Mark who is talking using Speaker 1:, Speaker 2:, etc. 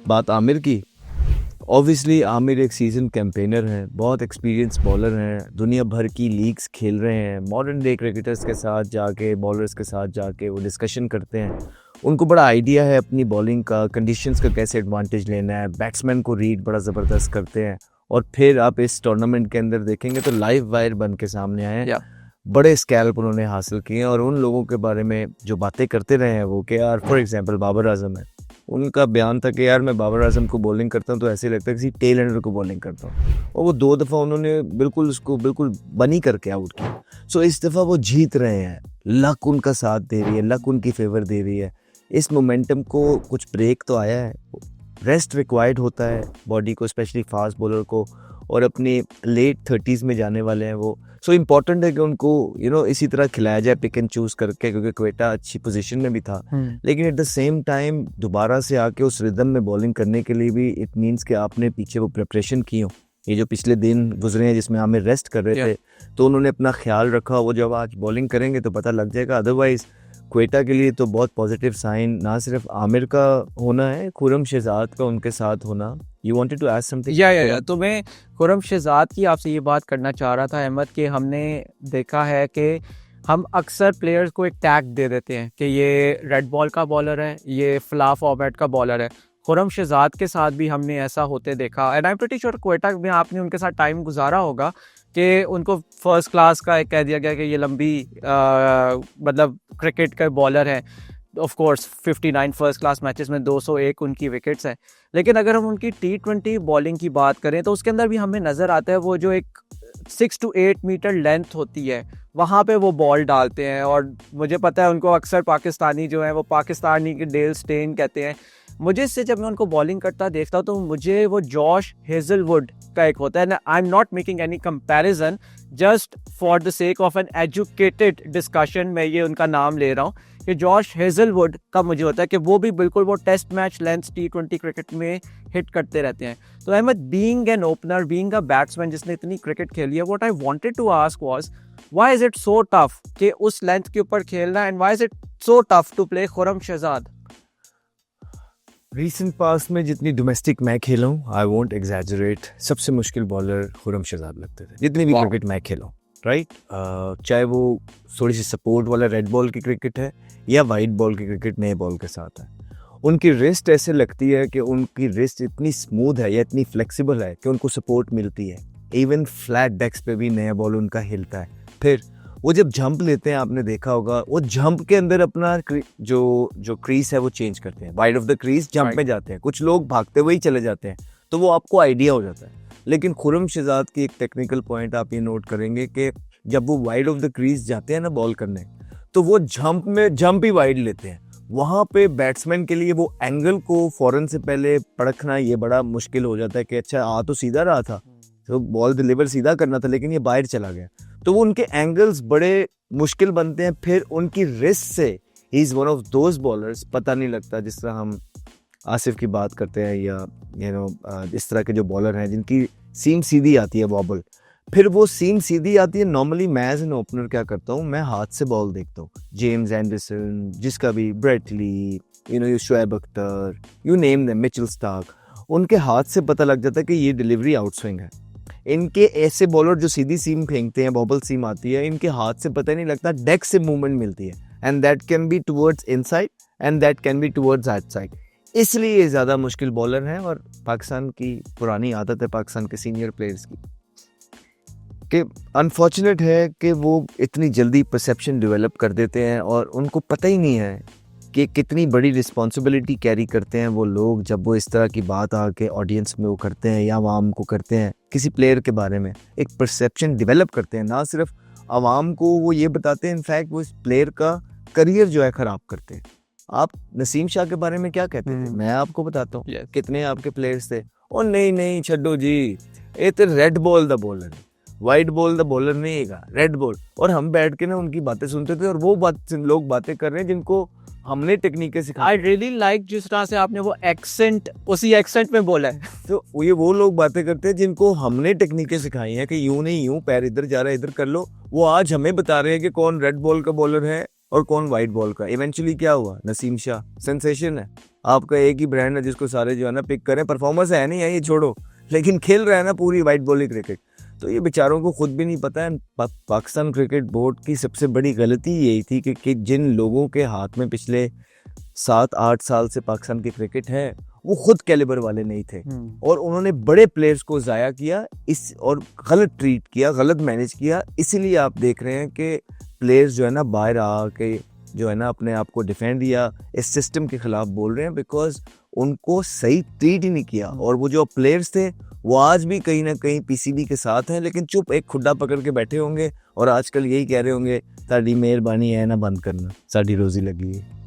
Speaker 1: बात आमिर की, ऑब्वियसली आमिर एक सीजन कैंपेनर हैं, बहुत एक्सपीरियंस बॉलर हैं, दुनिया भर की लीग्स खेल रहे हैं, मॉडर्न डे क्रिकेटर्स के साथ जाके, बॉलर्स के साथ जाके वो डिस्कशन करते हैं। उनको बड़ा आइडिया है अपनी बॉलिंग का, कंडीशंस का कैसे एडवांटेज लेना है, बैट्समैन को रीड बड़ा ज़बरदस्त करते हैं। और फिर आप इस टूर्नामेंट के अंदर देखेंगे तो लाइव वायर बन के सामने आए हैं। बड़े स्कैल्प उन्होंने हासिल किए हैं और उन लोगों के बारे में जो बातें करते रहे हैं वो कि यार फॉर एग्जांपल बाबर आजम है, उनका बयान था कि यार मैं बाबर आजम को बॉलिंग करता हूँ तो ऐसे लगता है किसी टेल एंडर को बॉलिंग करता हूँ, और वो 2 दफ़ा उन्होंने उसको बिल्कुल बनी करके आउट किया। सो इस दफ़ा वो जीत रहे हैं, लक उनका साथ दे रही है, लक उनकी फेवर दे रही है। इस मोमेंटम को कुछ ब्रेक तो आया है, रेस्ट रिक्वायर्ड होता है बॉडी को, स्पेशली फास्ट बॉलर को, और अपने लेट 30s में जाने वाले हैं वो। सो इम्पॉर्टेंट है कि उनको इसी तरह खिलाया जाए पिक एंड चूज करके, क्योंकि क्वेटा अच्छी पोजीशन में भी था, लेकिन एट द सेम टाइम दोबारा से आके उस रिदम में बॉलिंग करने के लिए भी इट मीन्स कि आपने पीछे वो प्रिपरेशन की हो। ये जो पिछले दिन गुजरे हैं जिसमें आमिर रेस्ट कर रहे थे, तो उन्होंने अपना ख्याल रखा। वो जब आज बॉलिंग करेंगे तो पता लग जाएगा। अदरवाइज क्वेटा के लिए तो बहुत पॉजिटिव साइन ना सिर्फ आमिर का होना है, खुरम शहजाद का उनके साथ होना। You wanted to ask something?
Speaker 2: या तो मैं खुरम शहजाद की आपसे ये बात करना चाह रहा था अहमद, कि हमने देखा है कि हम अक्सर प्लेयर्स को एक टैग दे देते हैं कि ये रेड बॉल का बॉलर है, ये फ्ला फॉर्मेट का बॉलर है। खुरम शहजाद के साथ भी हमने ऐसा होते देखा, and I am pretty sure Quetta में आपने उनके साथ टाइम गुजारा होगा कि उनको फर्स्ट क्लास का एक कह दिया गया कि ये लंबी मतलब क्रिकेट का बॉलर है। Of course 59 first class matches में 201 उनकी विकेट्स हैं। लेकिन अगर हम उनकी T20 बॉलिंग की बात करें तो उसके अंदर भी हमें नज़र आता है वो जो एक 6 to 8 मीटर लेंथ होती है, वहाँ पे वो बॉल डालते हैं। और मुझे पता है उनको अक्सर पाकिस्तानी जो है वो पाकिस्तानी के डेल स्टेन कहते हैं। मुझे इससे जब मैं उनको बॉलिंग करता देखता हूँ तो मुझे वो जॉश हेजलवुड का एक होता है, I am not making any comparison, just for the sake of an educated discussion मैं ये उनका नाम ले रहा हूँ कि जॉश हेजलवुड का मुझे होता है कि वो भी बिल्कुल वो test match length T20 cricket में हिट करते रहते हैं। तो Ahmed, being an opener, being a batsman जिसने इतनी क्रिकेट खेली है, what I wanted to ask was why is it so tough कि उस लेंथ के ऊपर खेलना, and why is it so tough to play Khurram Shahzad?
Speaker 1: Recent past में जितनी डोमेस्टिक मैं खेला हूँ, आई वोंट एग्जैजरेट, सबसे मुश्किल बॉलर खुरम शहजाद लगते थे जितनी भी क्रिकेट मैं खेला हूँ, राइट। चाहे वो थोड़ी सी सपोर्ट वाला रेड बॉल की क्रिकेट है या वाइट बॉल की क्रिकेट नए बॉल के साथ है, उनकी रिस्ट ऐसे लगती है कि उनकी रिस्ट इतनी स्मूथ है या इतनी फ्लेक्सिबल है कि उनको सपोर्ट मिलती है। इवन फ्लैट डेक्स पे भी नया बॉल उनका हिलता है। फिर वो जब जंप लेते हैं, आपने देखा होगा, वो जंप के अंदर अपना जो क्रीज है वो चेंज करते हैं, wide of the crease jump में जाते हैं। कुछ लोग भागते हुए ही चले जाते हैं, तो वो आपको आइडिया हो जाता है। लेकिन खुरम शहजाद की एक टेक्निकल पॉइंट आप ये नोट करेंगे कि जब वो वाइड ऑफ द क्रीज जाते हैं ना बॉल करने, तो वो जंप ही वाइड लेते हैं। वहाँ पे बैट्समैन के लिए वो एंगल को फौरन से पहले परखना ये बड़ा मुश्किल हो जाता है कि अच्छा आ तो सीधा रहा था, तो बॉल डिलीवर सीधा करना था, लेकिन ये बाहर चला गया। तो वो उनके एंगल्स बड़े मुश्किल बनते हैं। फिर उनकी रिस्ट से he is one of those bowlers, पता नहीं लगता, जिस तरह हम आसिफ की बात करते हैं या इस तरह के जो बॉलर हैं जिनकी सीम सीधी आती है वॉबल, फिर वो सीम सीधी आती है। नॉर्मली मैं एज एन ओपनर क्या करता हूँ, मैं हाथ से बॉल देखता हूँ। जेम्स एंडरसन, जिसका भी, Brett Lee, Shoaib Akhtar, you name them, Mitchell Starc, उनके हाथ से पता लग जाता है कि ये डिलीवरी आउट स्विंग है। इनके ऐसे बॉलर जो सीधी सीम फेंकते हैं, बॉबल सीम आती है, इनके हाथ से पता नहीं लगता, डेक से मूवमेंट मिलती है, and that can be towards inside and that can be towards outside. इसलिए ये ज़्यादा मुश्किल बॉलर हैं। और पाकिस्तान की पुरानी आदत है, पाकिस्तान के सीनियर प्लेयर्स की, कि अनफॉर्चुनेट है कि वो इतनी जल्दी परसेप्शन डेवलप कर देते हैं और उनको पता ही नहीं है कि कितनी बड़ी रिस्पॉन्सिबिलिटी कैरी करते हैं वो लोग जब वो इस तरह की बात आके ऑडियंस में वो करते हैं या आवाम को करते हैं, किसी प्लेयर के बारे में एक परसेप्शन डेवलप करते हैं। ना सिर्फ आवाम को वो ये बताते हैं, इनफैक्ट वो इस प्लेयर का करियर जो है ख़राब करते हैं। आप नसीम शाह के बारे में क्या कहते हैं? मैं आपको बताता हूँ कितने आपके प्लेयर्स थे, और नहीं छड्डो जी, ये तो रेड बॉल द बॉलर है, वाइट बॉल द बॉलर नहीं है, रेड बॉल। और हम बैठ के ना उनकी बातें सुनते थे, और वो लोग बातें कर रहे हैं जिनको हमने टेक्निकें सिखाई।
Speaker 2: आई रियली लाइक जिस तरह से आपने वो एक्सेंट, उसी एक्सेंट में बोला है।
Speaker 1: तो ये वो लोग बातें करते हैं जिनको हमने टेक्निकें सिखाई हैं कि यूं नहीं, यूं पैर इधर जा रहा है, इधर कर लो। वो आज हमें बता रहे हैं कि कौन रेड बॉल का बॉलर है और कौन वाइट बॉल का। इवेंचुअली क्या हुआ, नसीम शाह सेंसेशन है। आपका एक ही ब्रांड है जिसको सारे जो है ना पिक करें, परफॉर्मेंस है नहीं है ये छोड़ो, लेकिन खेल रहा है ना पूरी वाइट बॉल क्रिकेट। तो ये बेचारों को खुद भी नहीं पता है। पाकिस्तान क्रिकेट बोर्ड की सबसे बड़ी गलती यही थी कि जिन लोगों के हाथ में पिछले 7-8 साल से पाकिस्तान की क्रिकेट है वो खुद कैलिबर वाले नहीं थे, और उन्होंने बड़े प्लेयर्स को ज़ाया किया इस और गलत ट्रीट किया, गलत मैनेज किया। इसीलिए आप देख रहे हैं कि प्लेयर्स जो है ना बाहर आके जो है ना अपने आप को डिफेंड या इस सिस्टम के खिलाफ बोल रहे हैं, बिकॉज उनको सही ट्रीट ही नहीं किया। और वो जो प्लेयर्स थे वो आज भी कहीं ना कहीं पीसीबी के साथ हैं, लेकिन चुप एक खुड्डा पकड़ के बैठे होंगे और आजकल यही कह रहे होंगे साड़ी मेहरबानी है ना बंद करना, साड़ी रोजी लगी है।